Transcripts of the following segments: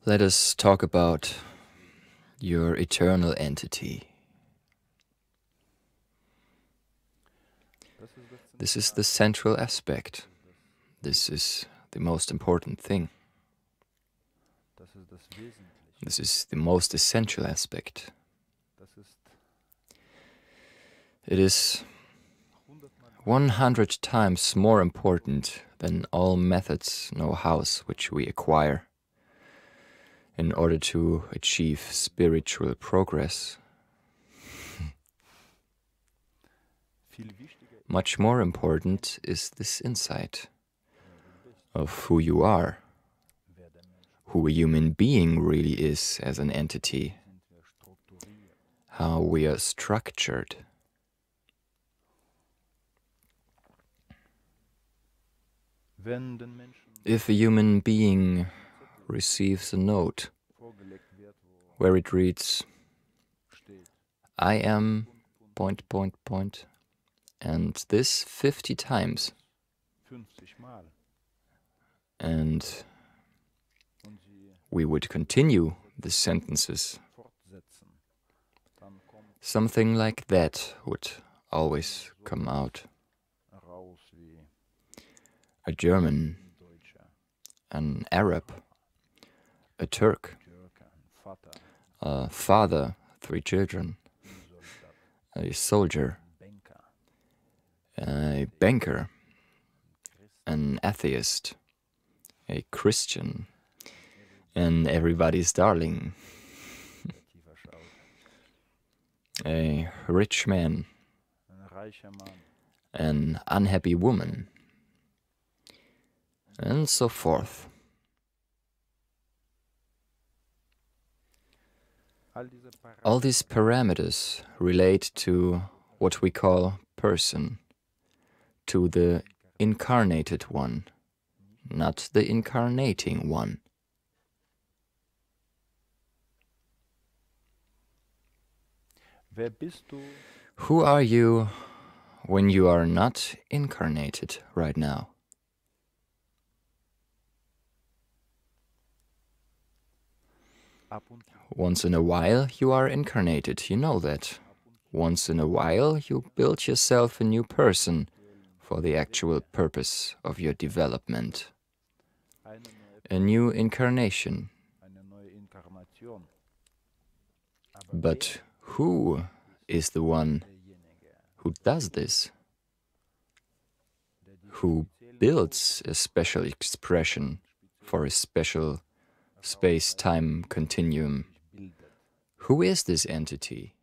Let us talk about your eternal entity. This is the central aspect. This is the most important thing. This is the most essential aspect. It is 100 times more important than all methods, know-hows which we acquire in order to achieve spiritual progress. Much more important is this insight of who you are, who a human being really is as an entity, how we are structured. If a human being receives a note where it reads, I am ... and this 50 times, and we would continue the sentences, something like that would always come out. A German, an Arab, a Turk, a father, 3 children, a soldier, a banker, an atheist, a Christian, and everybody's darling, a rich man, an unhappy woman, and so forth. All these parameters relate to what we call person, to the incarnated one, not the incarnating one. Who are you when you are not incarnated right now? Once in a while you are incarnated, you know that. Once in a while you build yourself a new person for the actual purpose of your development. A new incarnation. But who is the one who does this? Who builds a special expression for a special space-time continuum? Who is this entity?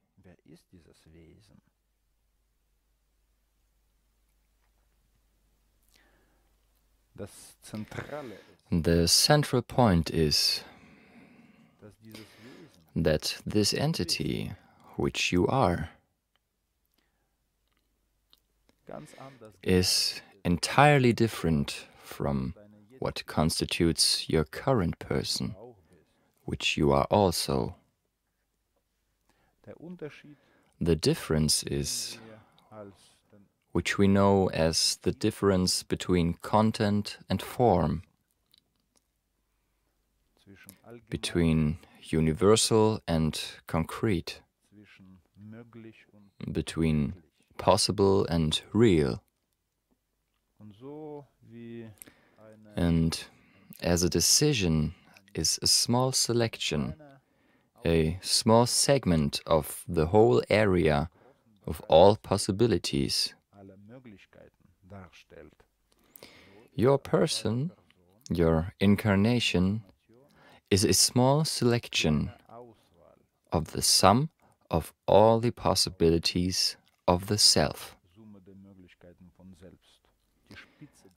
The central point is that this entity, which you are, is entirely different from what constitutes your current person, which you are also. The difference is, which we know as the difference between content and form, between universal and concrete, between possible and real. And as a decision is a small selection, a small segment of the whole area of all possibilities, your person, your incarnation, is a small selection of the sum of all the possibilities of the self.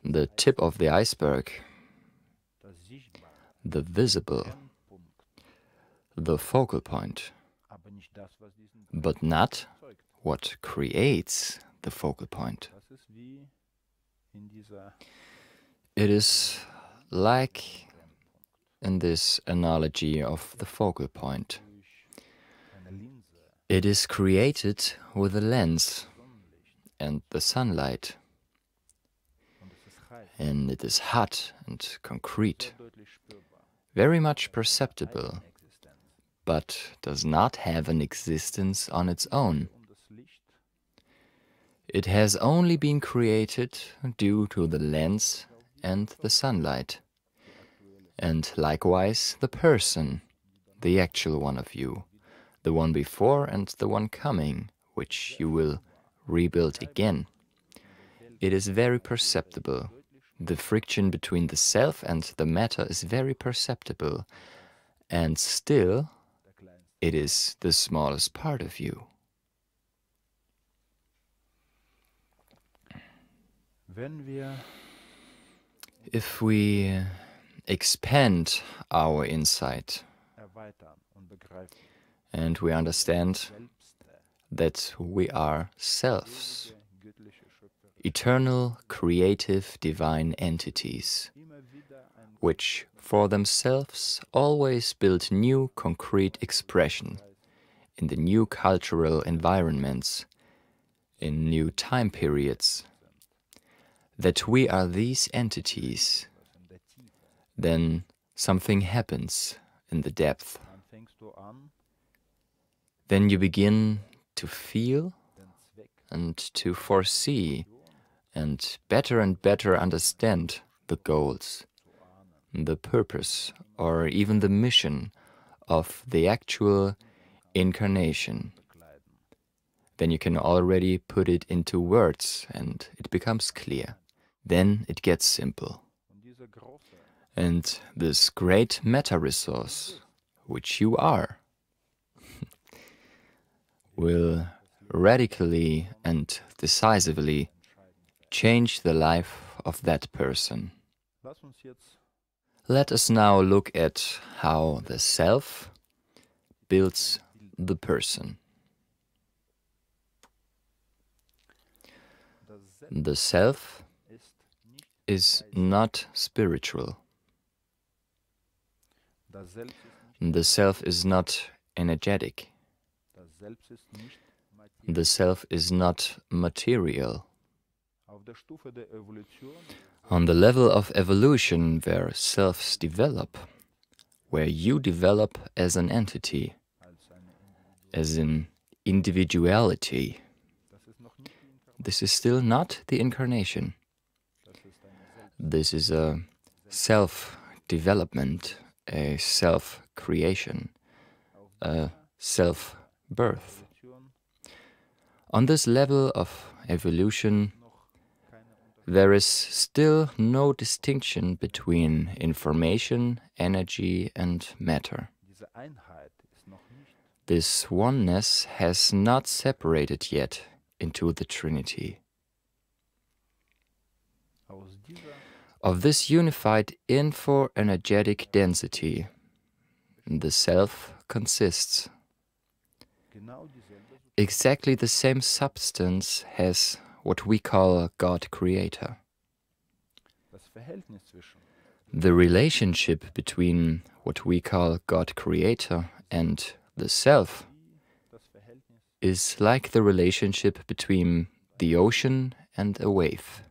The tip of the iceberg, the visible, the focal point, but not what creates the focal point. It is like in this analogy of the focal point. It is created with a lens and the sunlight. and it is hot and concrete, very much perceptible, but does not have an existence on its own. It has only been created due to the lens and the sunlight, and likewise the person, the actual one of you, the one before and the one coming, which you will rebuild again. It is very perceptible. The friction between the self and the matter is very perceptible, and still it is the smallest part of you. If we expand our insight and we understand that we are selves, eternal, creative, divine entities, which for themselves always build new concrete expression in the new cultural environments, in new time periods, that we are these entities, then something happens in the depth. Then you begin to feel and to foresee and better understand the goals, the purpose, or even the mission of the actual incarnation. Then you can already put it into words and it becomes clear. Then it gets simple. And this great meta-resource, which you are, will radically and decisively change the life of that person. Let us now look at how the self builds the person. The self is not spiritual. The self is not energetic. The self is not material. On the level of evolution where selves develop, where you develop as an entity, as an individuality, this is still not the incarnation. This is a self-development, a self-creation, a self-birth. On this level of evolution, there is still no distinction between information, energy, and matter. This oneness has not separated yet into the Trinity. Of this unified info-energetic density, the self consists. Exactly the same substance has what we call God Creator. The relationship between what we call God Creator and the self is like the relationship between the ocean and a wave.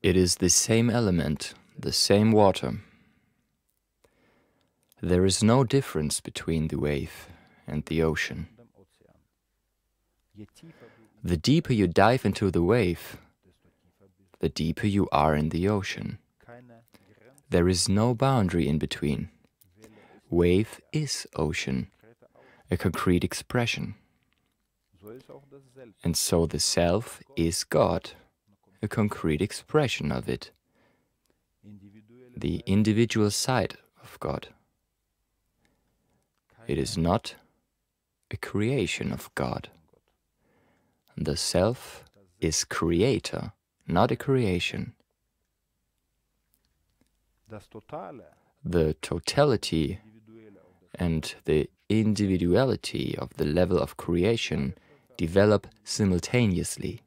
It is the same element, the same water. There is no difference between the wave and the ocean. The deeper you dive into the wave, the deeper you are in the ocean. There is no boundary in between. Wave is ocean, a concrete expression. And so the self is God, a concrete expression of it, the individual side of God. It is not a creation of God. The self is creator, not a creation. The totality and the individuality of the level of creation develop simultaneously.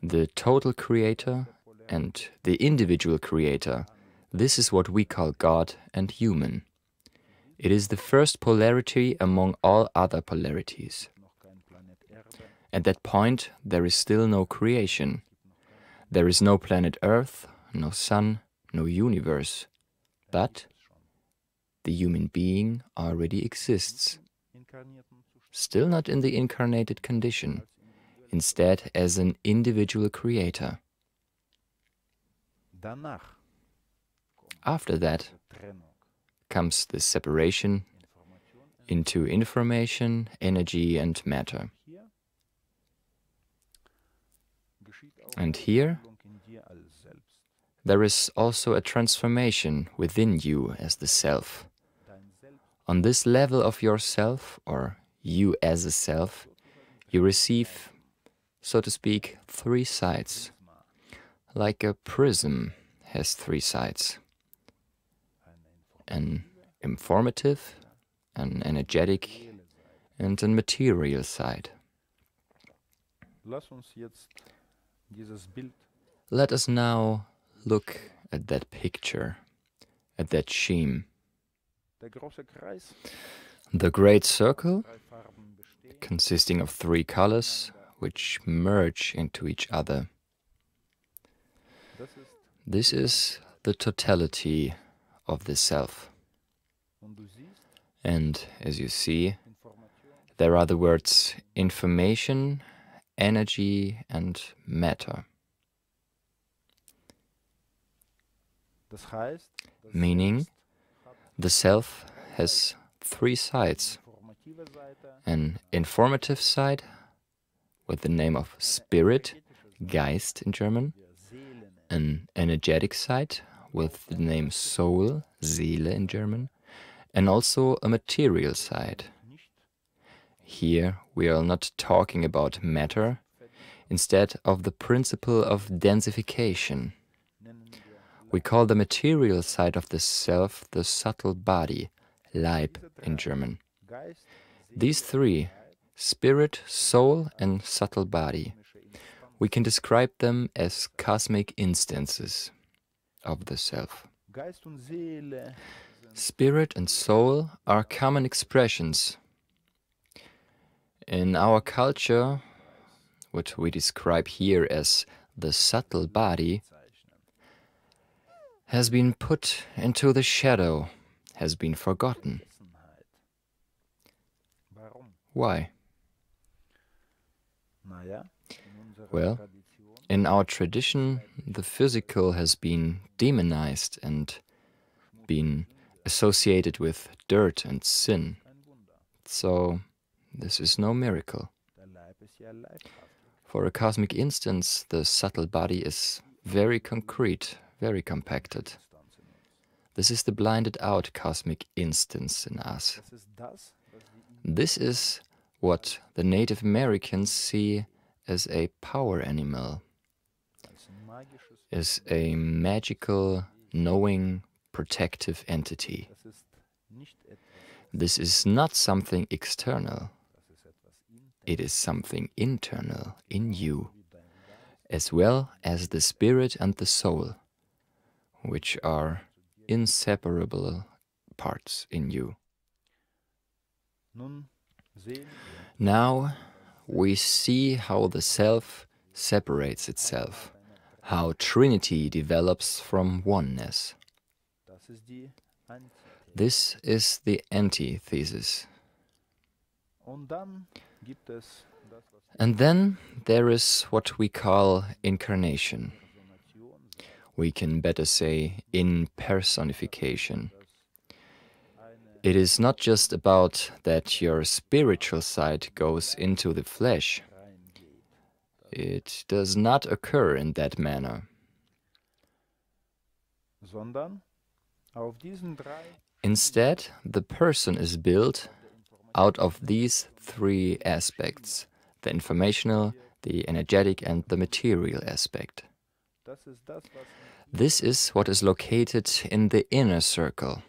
The total creator and the individual creator, this is what we call God and human. It is the first polarity among all other polarities. At that point, there is still no creation. There is no planet Earth, no sun, no universe, but the human being already exists, still not in the incarnated condition, instead as an individual creator. After that comes the separation into information, energy, and matter. And here, there is also a transformation within you as the self. On this level of yourself, or you as a self, you receive, so to speak, three sides, like a prism has three sides: an informative, an energetic, and a material side. Let us now look at that picture, at that scheme. The great circle, consisting of three colors, which merge into each other. This is the totality of the self. And as you see, there are the words information, energy, and matter. Meaning, the self has three sides: an informative side with the name of spirit, Geist in German, an energetic side with the name soul, Seele in German, and also a material side. Here we are not talking about matter, instead of the principle of densification. We call the material side of the self the subtle body, Leib in German. These three, spirit, soul, and subtle body, we can describe them as cosmic instances of the self. Spirit and soul are common expressions. In our culture, what we describe here as the subtle body has been put into the shadow, has been forgotten. Why? Well, in our tradition, the physical has been demonized and been associated with dirt and sin. So, this is no miracle. For a cosmic instance, the subtle body is very concrete, very compacted. This is the blinded out cosmic instance in us. This is what the Native Americans see as a power animal, as a magical, knowing, protective entity. This is not something external. It is something internal in you, as well as the spirit and the soul, which are inseparable parts in you. Now we see how the self separates itself, how Trinity develops from oneness. This is the antithesis. And then there is what we call incarnation. We can better say in-personification. It is not just about that your spiritual side goes into the flesh. It does not occur in that manner. Instead, the person is built out of these three aspects: the informational, the energetic, and the material aspect. This is what is located in the inner circle.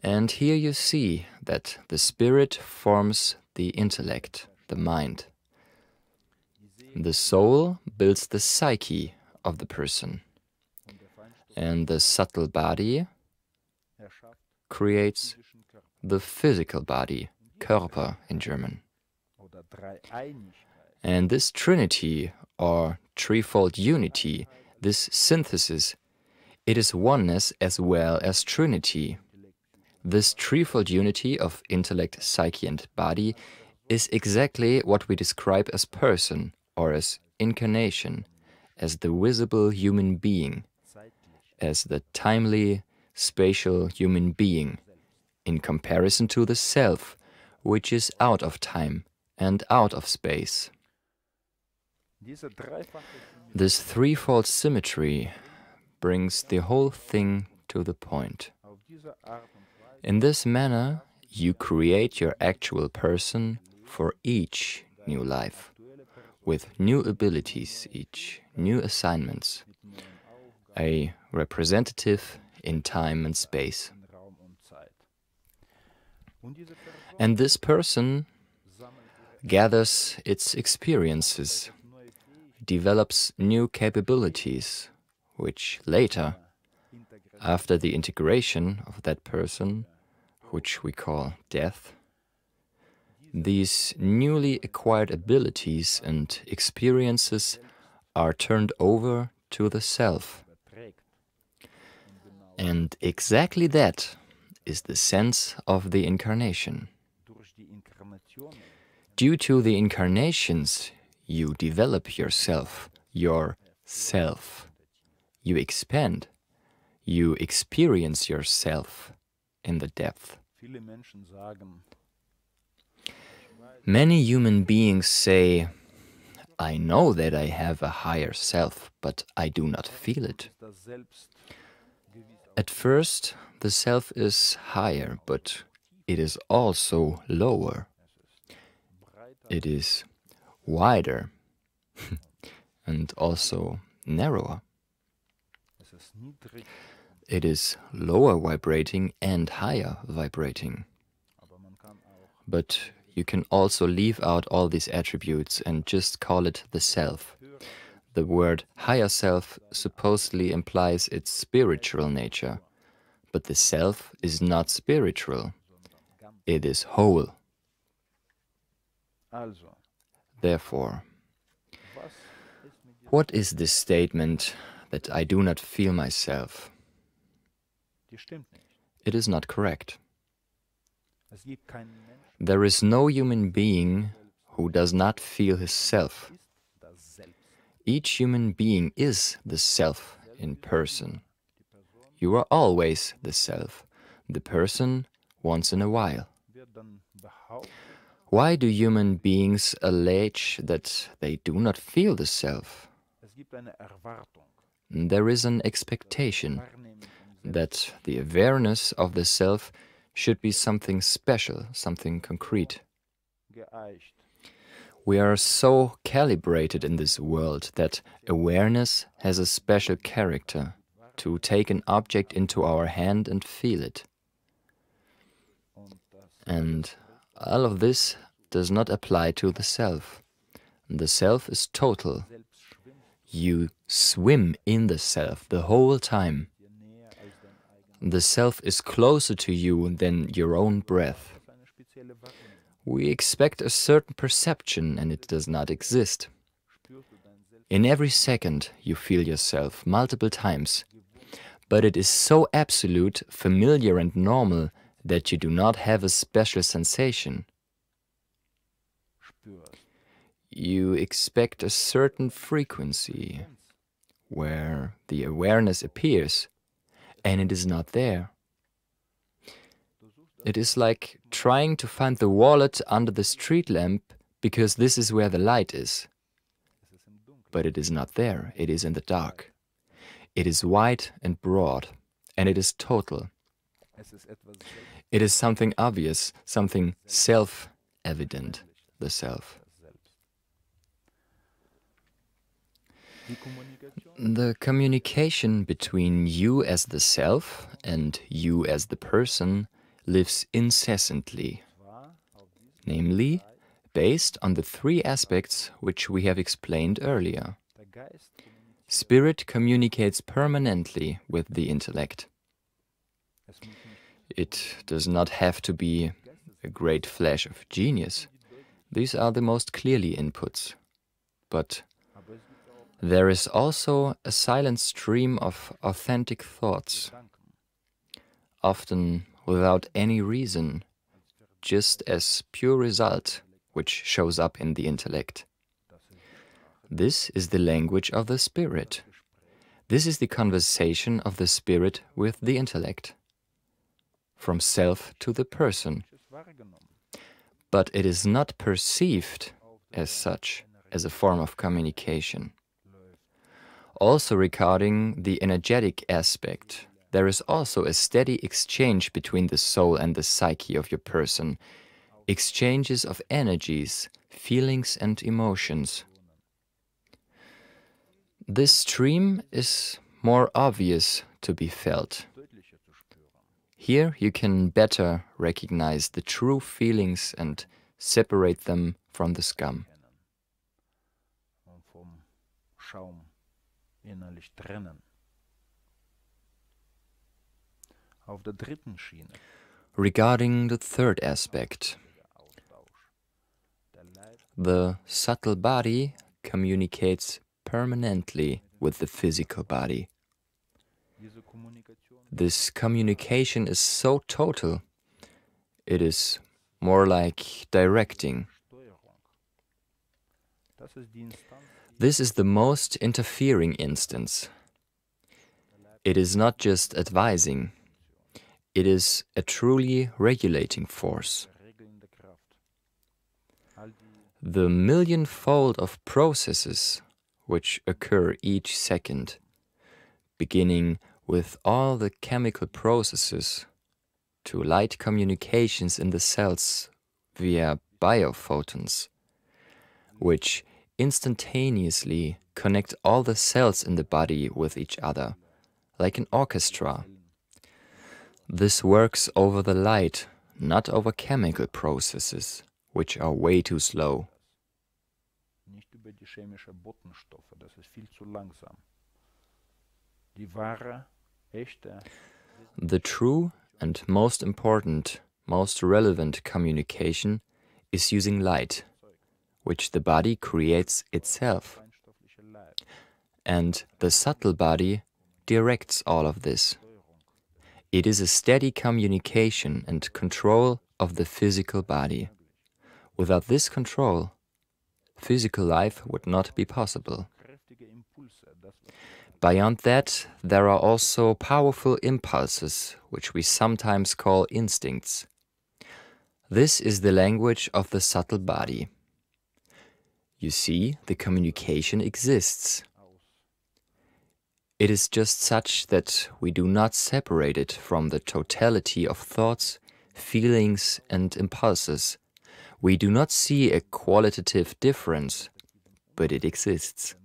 And here you see that the spirit forms the intellect, the mind. The soul builds the psyche of the person. And the subtle body creates the physical body, Körper in German. And this trinity, or threefold unity, this synthesis, it is oneness as well as trinity. This threefold unity of intellect, psyche and body is exactly what we describe as person, or as incarnation, as the visible human being, as the timely, spatial human being, in comparison to the self, which is out of time and out of space. This threefold symmetry brings the whole thing to the point. In this manner, you create your actual person for each new life, with new abilities, each new assignments, a representative in time and space. And this person gathers its experiences, develops new capabilities, which later, after the integration of that person, which we call death, these newly acquired abilities and experiences are turned over to the self. And exactly that is the sense of the incarnation. Due to the incarnations, you develop yourself, your self. You expand, you experience yourself in the depth. Many human beings say, I know that I have a higher self, but I do not feel it. At first, the self is higher, but it is also lower. It is wider and also narrower. It is lower vibrating and higher vibrating. But you can also leave out all these attributes and just call it the self. The word higher self supposedly implies its spiritual nature, but the self is not spiritual. It is whole. Therefore, what is this statement that I do not feel myself? It is not correct. There is no human being who does not feel his self. Each human being is the self in person. You are always the self, the person once in a while. Why do human beings allege that they do not feel the self? There is an expectation that the awareness of the self should be something special, something concrete. We are so calibrated in this world that awareness has a special character, to take an object into our hand and feel it. And all of this does not apply to the self. The self is total. You swim in the self the whole time. The self is closer to you than your own breath. We expect a certain perception, and it does not exist. In every second you feel yourself multiple times, but it is so absolute, familiar and normal that you do not have a special sensation. You expect a certain frequency where the awareness appears, and it is not there. It is like trying to find the wallet under the street lamp because this is where the light is. But it is not there, it is in the dark. It is wide and broad, and it is total. It is something obvious, something self-evident, the self. The communication between you as the self and you as the person lives incessantly, namely, based on the three aspects which we have explained earlier. Spirit communicates permanently with the intellect. It does not have to be a great flash of genius. These are the most clearly inputs. but there is also a silent stream of authentic thoughts, often without any reason, just as pure result, which shows up in the intellect. This is the language of the spirit. This is the conversation of the spirit with the intellect, from self to the person. But it is not perceived as such, as a form of communication. Also regarding the energetic aspect, there is also a steady exchange between the soul and the psyche of your person, exchanges of energies, feelings and emotions. This stream is more obvious to be felt. Here you can better recognize the true feelings and separate them from the scum. Regarding the third aspect, the subtle body communicates permanently with the physical body. This communication is so total, it is more like directing. This is the most interfering instance. It is not just advising, it is a truly regulating force. The millionfold of processes which occur each second, beginning with all the chemical processes to light communications in the cells via biophotons, which instantaneously connect all the cells in the body with each other, like an orchestra. This works over the light, not over chemical processes, which are way too slow. The true and most important, most relevant communication is using light, which the body creates itself. And the subtle body directs all of this. It is a steady communication and control of the physical body. Without this control, physical life would not be possible. Beyond that, there are also powerful impulses, which we sometimes call instincts. This is the language of the subtle body. You see, the communication exists. It is just such that we do not separate it from the totality of thoughts, feelings and impulses. We do not see a qualitative difference, but it exists.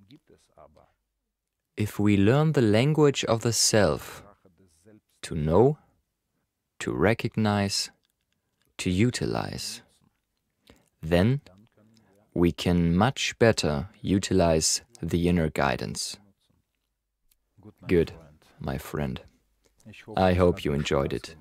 If we learn the language of the self, to know, to recognize, to utilize, then we can much better utilize the inner guidance. Good, my friend. I hope you enjoyed it.